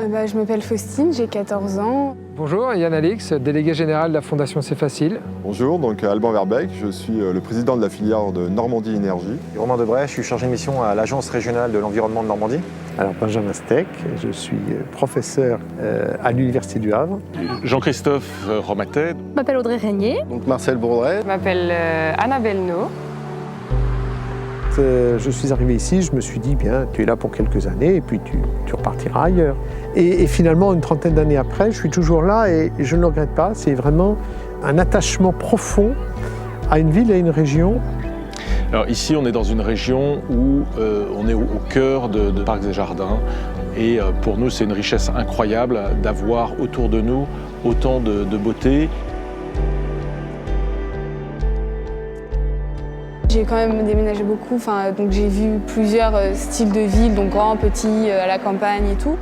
Je m'appelle Faustine, j'ai 14 ans. Bonjour, Yann Alix, délégué général de la Fondation C'est Facile. Bonjour, donc Alban Verbeek, je suis le président de la filière de Normandie Énergie. Romain Debray, je suis chargé de mission à l'Agence régionale de l'environnement de Normandie. Alors Benjamin Steck, je suis professeur à l'Université du Havre. Jean-Christophe Romatet. Je m'appelle Audrey Régnier. Donc Marcel Bourdret. Je m'appelle Annabelle No. Je suis arrivé ici, je me suis dit, bien, tu es là pour quelques années et puis tu repartiras ailleurs. Et finalement, une trentaine d'années après, je suis toujours là et je ne le regrette pas. C'est vraiment un attachement profond à une ville et à une région. Alors ici, on est dans une région où on est au cœur de parcs et jardins. Et pour nous, c'est une richesse incroyable d'avoir autour de nous autant de beauté. J'ai quand même déménagé beaucoup, donc j'ai vu plusieurs styles de ville, donc grand, petit, à la campagne et tout.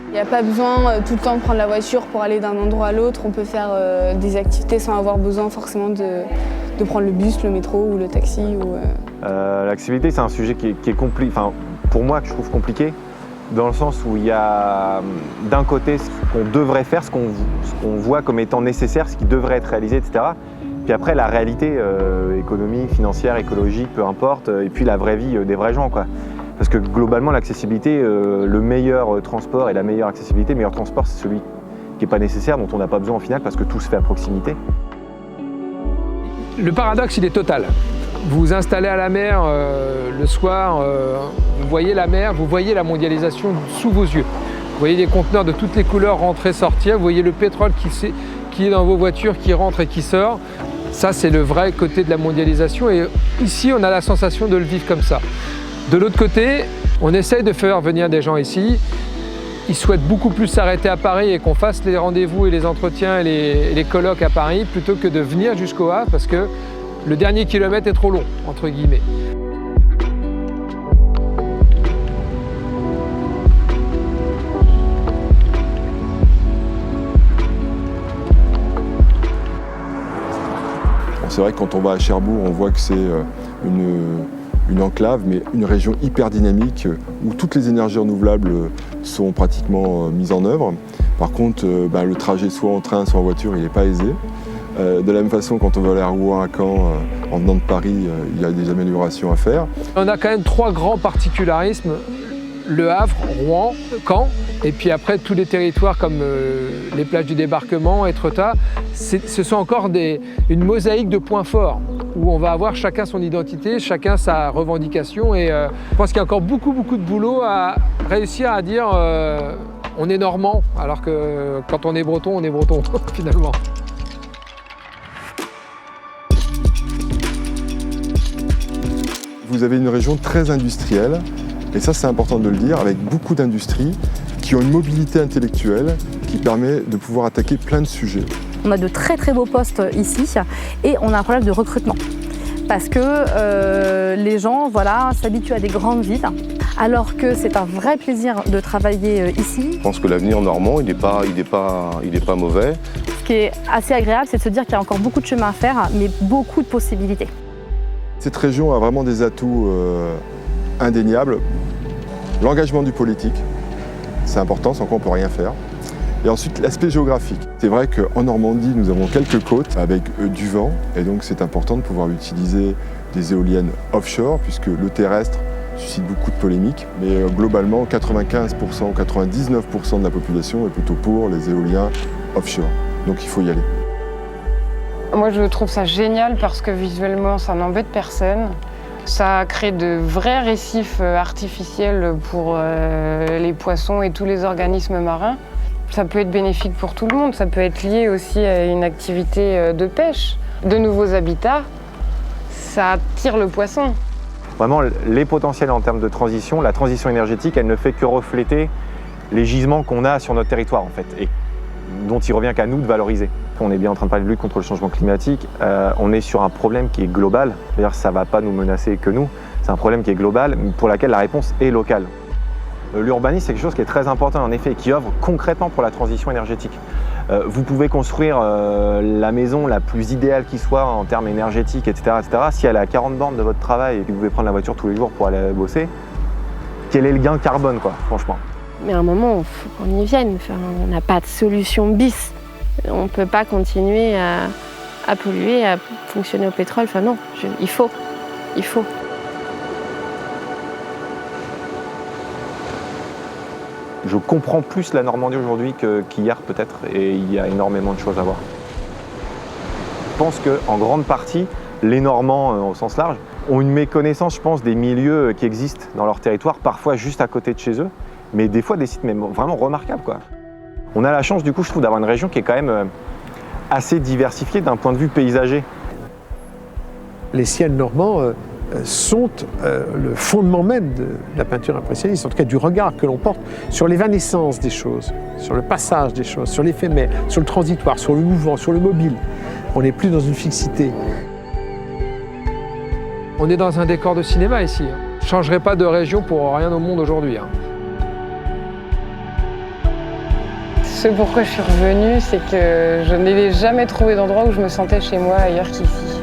Il n'y a pas besoin tout le temps de prendre la voiture pour aller d'un endroit à l'autre. On peut faire des activités sans avoir besoin forcément de prendre le bus, le métro ou le taxi. L'accessibilité, c'est un sujet qui est compliqué, pour moi, que je trouve compliqué, dans le sens où il y a d'un côté ce qu'on devrait faire, ce qu'on voit comme étant nécessaire, ce qui devrait être réalisé, etc. Puis après, la réalité économique, financière, écologique, peu importe, et puis la vraie vie des vrais gens, quoi. Parce que globalement, l'accessibilité, le meilleur transport et la meilleure accessibilité, le meilleur transport, c'est celui qui n'est pas nécessaire, dont on n'a pas besoin au final, parce que tout se fait à proximité. Le paradoxe, il est total. Vous vous installez à la mer le soir, vous voyez la mer, vous voyez la mondialisation sous vos yeux. Vous voyez les conteneurs de toutes les couleurs rentrer, sortir, vous voyez le pétrole qui est dans vos voitures, qui rentre et qui sort. Ça, c'est le vrai côté de la mondialisation et ici, on a la sensation de le vivre comme ça. De l'autre côté, on essaye de faire venir des gens ici. Ils souhaitent beaucoup plus s'arrêter à Paris et qu'on fasse les rendez-vous et les entretiens et les colloques à Paris plutôt que de venir jusqu'au Havre parce que le dernier kilomètre est trop long, entre guillemets. C'est vrai que quand on va à Cherbourg, on voit que c'est une enclave, mais une région hyper dynamique où toutes les énergies renouvelables sont pratiquement mises en œuvre. Par contre, le trajet soit en train, soit en voiture, il n'est pas aisé. De la même façon, quand on va aller à Rouen, à Caen, en venant de Paris, il y a des améliorations à faire. On a quand même trois grands particularismes. Le Havre, Rouen, Caen, et puis après tous les territoires comme les plages du débarquement, Étretat, ce sont encore une mosaïque de points forts où on va avoir chacun son identité, chacun sa revendication et je pense qu'il y a encore beaucoup de boulot à réussir à dire on est normand alors que quand on est breton finalement. Vous avez une région très industrielle. Et ça, c'est important de le dire, avec beaucoup d'industries qui ont une mobilité intellectuelle qui permet de pouvoir attaquer plein de sujets. On a de très beaux postes ici et on a un problème de recrutement. Parce que les gens s'habituent à des grandes villes, alors que c'est un vrai plaisir de travailler ici. Je pense que l'avenir normand, il n'est pas mauvais. Ce qui est assez agréable, c'est de se dire qu'il y a encore beaucoup de chemin à faire, mais beaucoup de possibilités. Cette région a vraiment des atouts indéniable. L'engagement du politique, c'est important, sans quoi on ne peut rien faire. Et ensuite, l'aspect géographique. C'est vrai qu'en Normandie, nous avons quelques côtes avec du vent, et donc c'est important de pouvoir utiliser des éoliennes offshore, puisque le terrestre suscite beaucoup de polémiques. Mais globalement, 95% ou 99% de la population est plutôt pour les éoliens offshore. Donc il faut y aller. Moi, je trouve ça génial parce que visuellement, ça n'embête personne. Ça crée de vrais récifs artificiels pour les poissons et tous les organismes marins. Ça peut être bénéfique pour tout le monde. Ça peut être lié aussi à une activité de pêche. De nouveaux habitats, ça attire le poisson. Vraiment, les potentiels en termes de transition, la transition énergétique, elle ne fait que refléter les gisements qu'on a sur notre territoire, en fait, et dont il revient qu'à nous de valoriser. On est bien en train de parler de lutte contre le changement climatique, on est sur un problème qui est global. D'ailleurs, ça ne va pas nous menacer que nous, c'est un problème qui est global, pour lequel la réponse est locale. L'urbanisme, c'est quelque chose qui est très important, en effet, et qui œuvre concrètement pour la transition énergétique. Vous pouvez construire la maison la plus idéale qui soit en termes énergétiques, etc., etc. Si elle est à 40 bornes de votre travail et que vous pouvez prendre la voiture tous les jours pour aller bosser, quel est le gain carbone, quoi, franchement? Mais à un moment, il faut qu'on y vienne. Enfin, on n'a pas de solution bis. On ne peut pas continuer à polluer, à fonctionner au pétrole. Enfin non, il faut. Je comprends plus la Normandie aujourd'hui qu'hier peut-être, et il y a énormément de choses à voir. Je pense qu'en grande partie, les Normands, au sens large, ont une méconnaissance, je pense, des milieux qui existent dans leur territoire, parfois juste à côté de chez eux, mais des fois des sites vraiment remarquables, quoi. On a la chance, du coup, je trouve, d'avoir une région qui est quand même assez diversifiée d'un point de vue paysager. Les ciels normands sont le fondement même de la peinture impressionniste, en tout cas du regard que l'on porte sur l'évanescence des choses, sur le passage des choses, sur l'éphémère, sur le transitoire, sur le mouvement, sur le mobile. On n'est plus dans une fixité. On est dans un décor de cinéma ici. Je ne changerai pas de région pour rien au monde aujourd'hui. Ce pourquoi je suis revenue, c'est que je n'ai jamais trouvé d'endroit où je me sentais chez moi ailleurs qu'ici.